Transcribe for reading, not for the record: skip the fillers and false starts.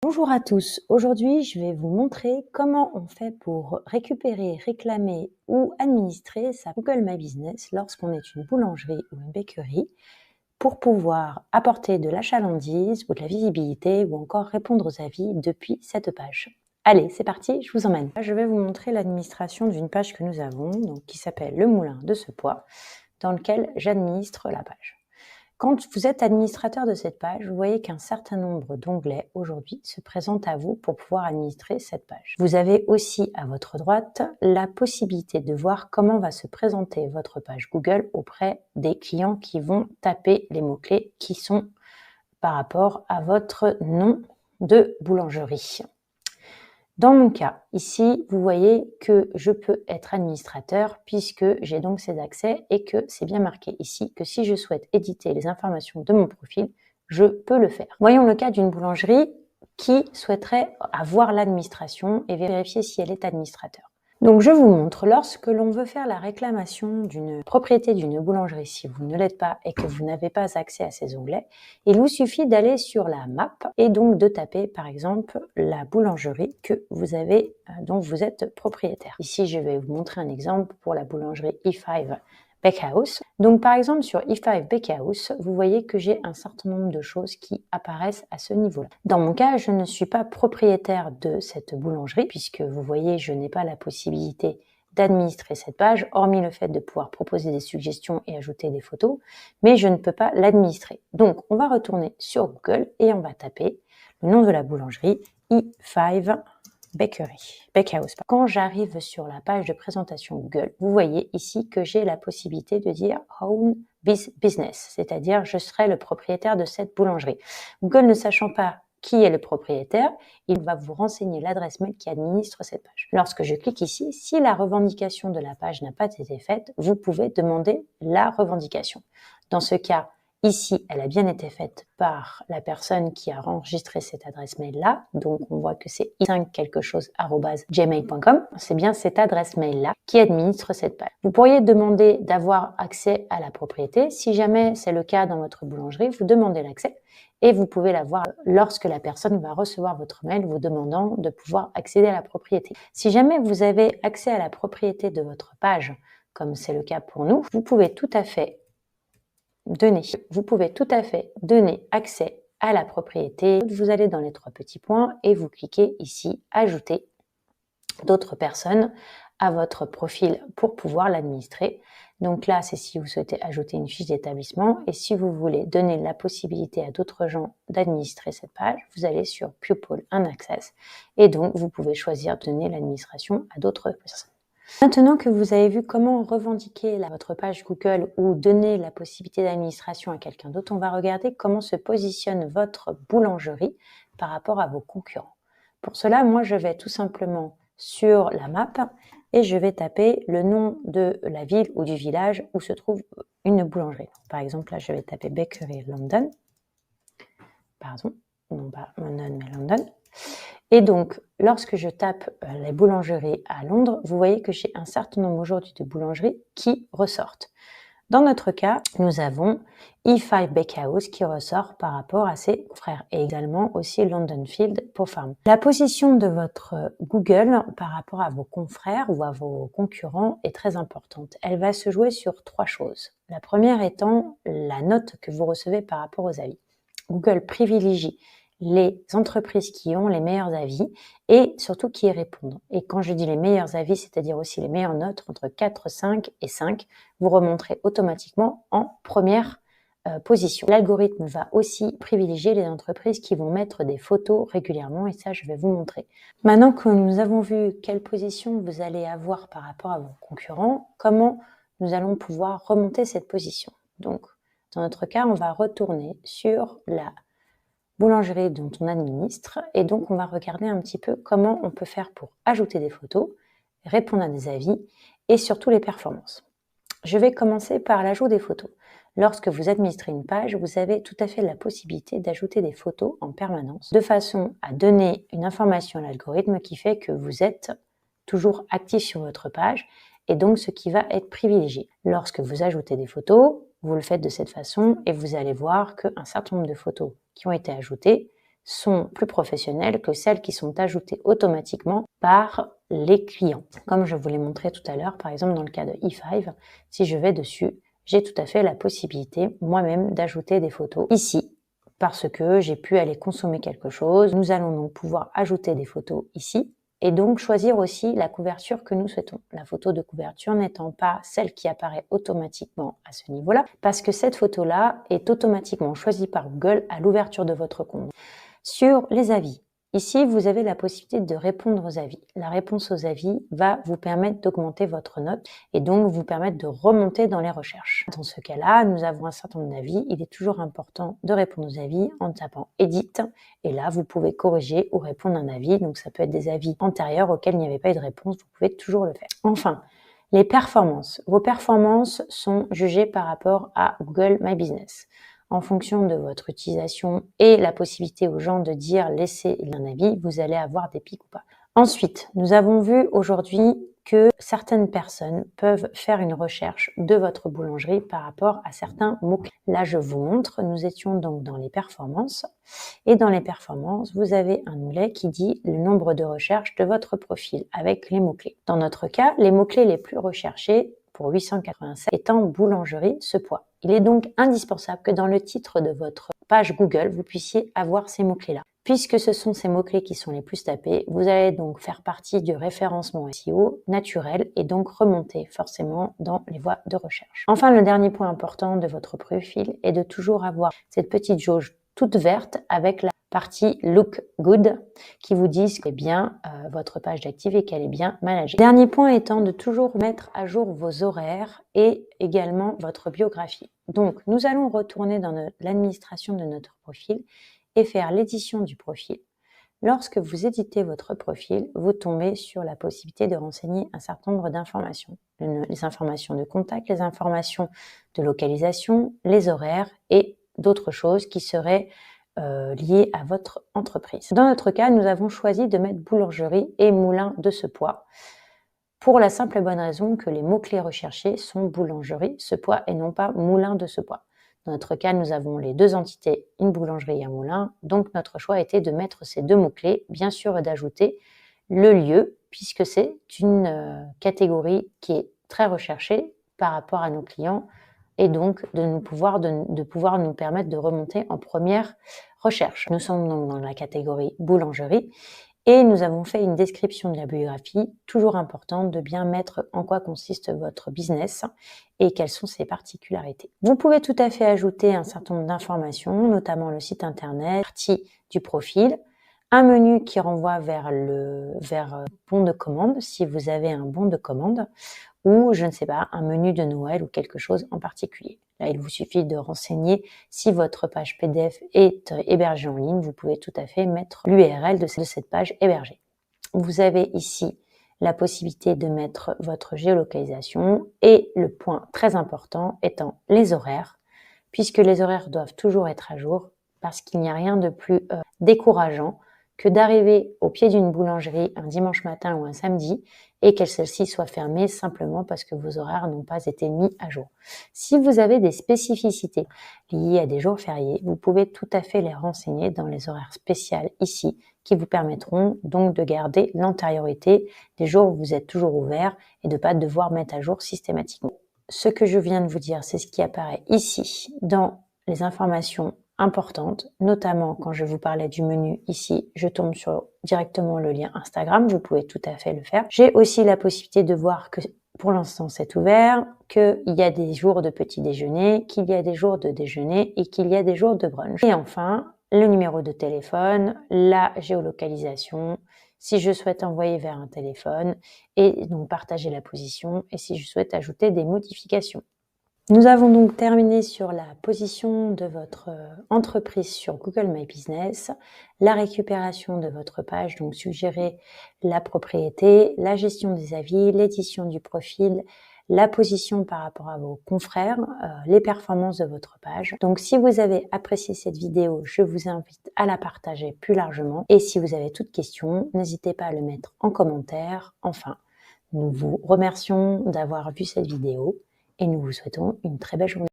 Bonjour à tous, aujourd'hui je vais vous montrer comment on fait pour récupérer, réclamer ou administrer sa Google My Business lorsqu'on est une boulangerie ou une bakery pour pouvoir apporter de l'achalandise ou de la visibilité ou encore répondre aux avis depuis cette page. Allez, c'est parti, je vous emmène. Je vais vous montrer l'administration d'une page que nous avons, donc qui s'appelle Le Moulin de Sepoix, dans lequel j'administre la page. Quand vous êtes administrateur de cette page, vous voyez qu'un certain nombre d'onglets aujourd'hui se présentent à vous pour pouvoir administrer cette page. Vous avez aussi à votre droite la possibilité de voir comment va se présenter votre page Google auprès des clients qui vont taper les mots-clés qui sont par rapport à votre nom de boulangerie. Dans mon cas, ici, vous voyez que je peux être administrateur puisque j'ai donc ces accès et que c'est bien marqué ici que si je souhaite éditer les informations de mon profil, je peux le faire. Voyons le cas d'une boulangerie qui souhaiterait avoir l'administration et vérifier si elle est administrateur. Donc je vous montre, lorsque l'on veut faire la réclamation d'une propriété d'une boulangerie, si vous ne l'êtes pas et que vous n'avez pas accès à ces onglets, il vous suffit d'aller sur la map et donc de taper par exemple la boulangerie que vous avez, dont vous êtes propriétaire. Ici je vais vous montrer un exemple pour la boulangerie E5 Bakehouse. Donc par exemple sur E5 Bakehouse, vous voyez que j'ai un certain nombre de choses qui apparaissent à ce niveau-là. Dans mon cas, je ne suis pas propriétaire de cette boulangerie puisque vous voyez, je n'ai pas la possibilité d'administrer cette page, hormis le fait de pouvoir proposer des suggestions et ajouter des photos, mais je ne peux pas l'administrer. Donc on va retourner sur Google et on va taper le nom de la boulangerie, E5 Bakehouse. Quand j'arrive sur la page de présentation Google, vous voyez ici que j'ai la possibilité de dire Own Business, c'est-à-dire je serai le propriétaire de cette boulangerie. Google ne sachant pas qui est le propriétaire, il va vous renseigner l'adresse mail qui administre cette page. Lorsque je clique ici, si la revendication de la page n'a pas été faite, vous pouvez demander la revendication. Dans ce cas, ici, elle a bien été faite par la personne qui a enregistré cette adresse mail-là. Donc, on voit que c'est i5 quelque chose @gmail.com. C'est bien cette adresse mail-là qui administre cette page. Vous pourriez demander d'avoir accès à la propriété. Si jamais c'est le cas dans votre boulangerie, vous demandez l'accès et vous pouvez l'avoir lorsque la personne va recevoir votre mail vous demandant de pouvoir accéder à la propriété. Si jamais vous avez accès à la propriété de votre page, comme c'est le cas pour nous, vous pouvez tout à fait donner accès à la propriété. Vous allez dans les 3 petits points et vous cliquez ici « Ajouter d'autres personnes à votre profil pour pouvoir l'administrer ». Donc là, c'est si vous souhaitez ajouter une fiche d'établissement et si vous voulez donner la possibilité à d'autres gens d'administrer cette page, vous allez sur « Pupil and Access » et donc vous pouvez choisir de donner l'administration à d'autres personnes. Maintenant que vous avez vu comment revendiquer votre page Google ou donner la possibilité d'administration à quelqu'un d'autre, on va regarder comment se positionne votre boulangerie par rapport à vos concurrents. Pour cela, moi, je vais tout simplement sur la map et je vais taper le nom de la ville ou du village où se trouve une boulangerie. Par exemple, là, je vais taper Bakery London. Pardon, non pas London, mais London. Et donc, lorsque je tape les boulangeries à Londres, vous voyez que j'ai un certain nombre aujourd'hui de boulangeries qui ressortent. Dans notre cas, nous avons E5 Bakehouse qui ressort par rapport à ses frères et également aussi London Field pour Farm. La position de votre Google par rapport à vos confrères ou à vos concurrents est très importante. Elle va se jouer sur 3 choses. La première étant la note que vous recevez par rapport aux avis. Google privilégie les entreprises qui ont les meilleurs avis et surtout qui y répondent. Et quand je dis les meilleurs avis, c'est-à-dire aussi les meilleures notes entre 4, 5 et 5, vous remonterez automatiquement en première position. L'algorithme va aussi privilégier les entreprises qui vont mettre des photos régulièrement et ça, je vais vous montrer. Maintenant que nous avons vu quelle position vous allez avoir par rapport à vos concurrents, comment nous allons pouvoir remonter cette position. Donc, dans notre cas, on va retourner sur la boulangerie dont on administre et donc on va regarder un petit peu comment on peut faire pour ajouter des photos, répondre à des avis et surtout les performances. Je vais commencer par l'ajout des photos. Lorsque vous administrez une page, vous avez tout à fait la possibilité d'ajouter des photos en permanence de façon à donner une information à l'algorithme qui fait que vous êtes toujours actif sur votre page et donc ce qui va être privilégié. Lorsque vous ajoutez des photos, vous le faites de cette façon et vous allez voir qu'un certain nombre de photos qui ont été ajoutées sont plus professionnelles que celles qui sont ajoutées automatiquement par les clients. Comme je vous l'ai montré tout à l'heure, par exemple dans le cas de E5, si je vais dessus, j'ai tout à fait la possibilité moi-même d'ajouter des photos ici parce que j'ai pu aller consommer quelque chose. Nous allons donc pouvoir ajouter des photos ici et donc choisir aussi la couverture que nous souhaitons. La photo de couverture n'étant pas celle qui apparaît automatiquement à ce niveau-là, parce que cette photo-là est automatiquement choisie par Google à l'ouverture de votre compte. Sur les avis, ici vous avez la possibilité de répondre aux avis. La réponse aux avis va vous permettre d'augmenter votre note et donc vous permettre de remonter dans les recherches. Dans ce cas-là, nous avons un certain nombre d'avis. Il est toujours important de répondre aux avis en tapant Edit et là vous pouvez corriger ou répondre à un avis. Donc ça peut être des avis antérieurs auxquels il n'y avait pas eu de réponse, vous pouvez toujours le faire. Enfin, les performances. Vos performances sont jugées par rapport à Google My Business. En fonction de votre utilisation et la possibilité aux gens de dire laissez un avis, vous allez avoir des pics ou pas. Ensuite, nous avons vu aujourd'hui que certaines personnes peuvent faire une recherche de votre boulangerie par rapport à certains mots-clés. Là, je vous montre, nous étions donc dans les performances. Et dans les performances, vous avez un onglet qui dit le nombre de recherches de votre profil avec les mots-clés. Dans notre cas, les mots-clés les plus recherchés pour 887 étant boulangerie ce poids. Il est donc indispensable que dans le titre de votre page Google, vous puissiez avoir ces mots-clés-là. Puisque ce sont ces mots-clés qui sont les plus tapés, vous allez donc faire partie du référencement SEO naturel et donc remonter forcément dans les voies de recherche. Enfin, le dernier point important de votre profil est de toujours avoir cette petite jauge toute verte avec la partie Look Good qui vous disent que bien votre page d'active et qu'elle est bien managée. Dernier point étant de toujours mettre à jour vos horaires et également votre biographie. Donc, nous allons retourner dans l'administration de notre profil et faire l'édition du profil. Lorsque vous éditez votre profil, vous tombez sur la possibilité de renseigner un certain nombre d'informations. Les informations de contact, les informations de localisation, les horaires et d'autres choses qui seraient liées à votre entreprise. Dans notre cas, nous avons choisi de mettre boulangerie et moulin de ce poids pour la simple et bonne raison que les mots-clés recherchés sont boulangerie, ce poids et non pas moulin de ce poids. Dans notre cas, nous avons les deux entités, une boulangerie et un moulin, donc notre choix était de mettre ces deux mots-clés, bien sûr d'ajouter le lieu, puisque c'est une catégorie qui est très recherchée par rapport à nos clients, et donc de pouvoir nous permettre de remonter en première recherche. Nous sommes donc dans la catégorie boulangerie, et nous avons fait une description de la biographie, toujours importante de bien mettre en quoi consiste votre business et quelles sont ses particularités. Vous pouvez tout à fait ajouter un certain nombre d'informations, notamment le site internet, partie du profil, un menu qui renvoie vers bon de commande, si vous avez un bon de commande, ou je ne sais pas, un menu de Noël ou quelque chose en particulier. Là, il vous suffit de renseigner si votre page PDF est hébergée en ligne. Vous pouvez tout à fait mettre l'URL de cette page hébergée. Vous avez ici la possibilité de mettre votre géolocalisation et le point très important étant les horaires, puisque les horaires doivent toujours être à jour parce qu'il n'y a rien de plus décourageant que d'arriver au pied d'une boulangerie un dimanche matin ou un samedi et que celle-ci soit fermée simplement parce que vos horaires n'ont pas été mis à jour. Si vous avez des spécificités liées à des jours fériés, vous pouvez tout à fait les renseigner dans les horaires spéciaux ici qui vous permettront donc de garder l'antériorité des jours où vous êtes toujours ouvert et de ne pas devoir mettre à jour systématiquement. Ce que je viens de vous dire, c'est ce qui apparaît ici dans les informations importantes, notamment quand je vous parlais du menu ici, je tombe sur directement le lien Instagram, vous pouvez tout à fait le faire. J'ai aussi la possibilité de voir que pour l'instant c'est ouvert, qu'il y a des jours de petit déjeuner, qu'il y a des jours de déjeuner et qu'il y a des jours de brunch. Et enfin, le numéro de téléphone, la géolocalisation, si je souhaite envoyer vers un téléphone et donc partager la position et si je souhaite ajouter des modifications. Nous avons donc terminé sur la position de votre entreprise sur Google My Business, la récupération de votre page, donc suggérer la propriété, la gestion des avis, l'édition du profil, la position par rapport à vos confrères, les performances de votre page. Donc si vous avez apprécié cette vidéo, je vous invite à la partager plus largement. Et si vous avez toute question, n'hésitez pas à le mettre en commentaire. Enfin, nous vous remercions d'avoir vu cette vidéo. Et nous vous souhaitons une très belle journée.